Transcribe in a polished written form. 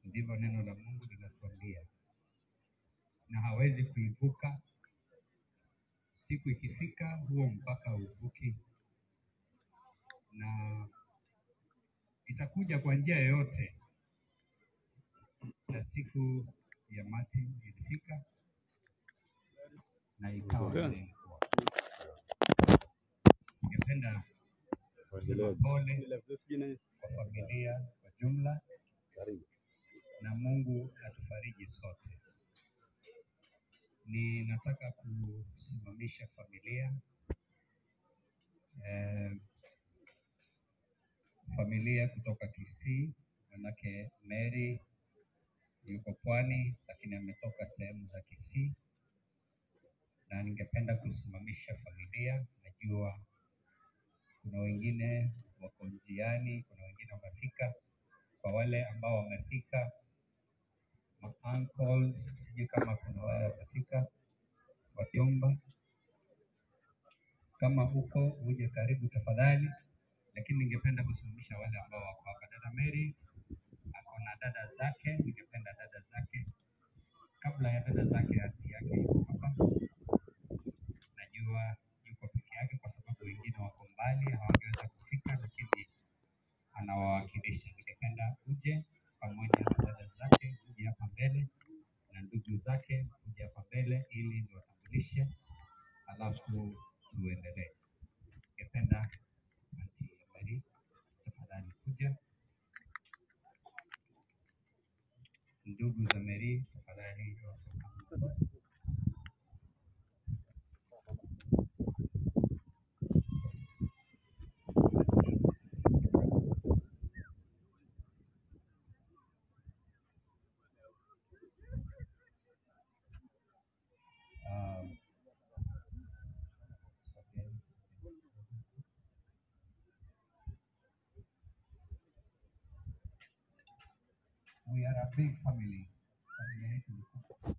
ndivyo neno la Mungu linatuambia, na hawezi kuivuka. Siku ikifika, huo mpaka uvuki, na itakuja kwa njia yoyote. Na siku ya Martin ilifika na ikawa vile ilikuwa. Ningependa kusema pole kwa familia kwa jumla, na Mungu atufariji sote. Ninataka kusimamisha familia, familia kutoka Kisii, manake Mary yuko Pwani lakini ametoka sehemu za Kisii, na ningependa kusimamisha familia. Najua kuna wengine wako njiani, kuna wengine wamefika. Kwa wale ambao wamefika, uncles, sijui kama kuna wale wamefika, wajomba, kama huko uje karibu tafadhali. Lakini ningependa kusimamisha wale ambao wako hapa. Dada Mary ako na dada zake, ningependa dada zake, kabla ya dada zake, aunti yake yuko hapa. Najua yuko peke yake kwa sababu wengine wako mbali hawangeweza kufika, lakini anawawakilisha. Ningependa uje pamoja na dada zake, uje hapa mbele, na ndugu zake uje hapa mbele ili niwatambulishe, alafu tuendelee. Ningependa Aunti Mary tafadhali kuja. Ndugu za Mary tafadhali. We are a big family. Familia yetu ni kubwa.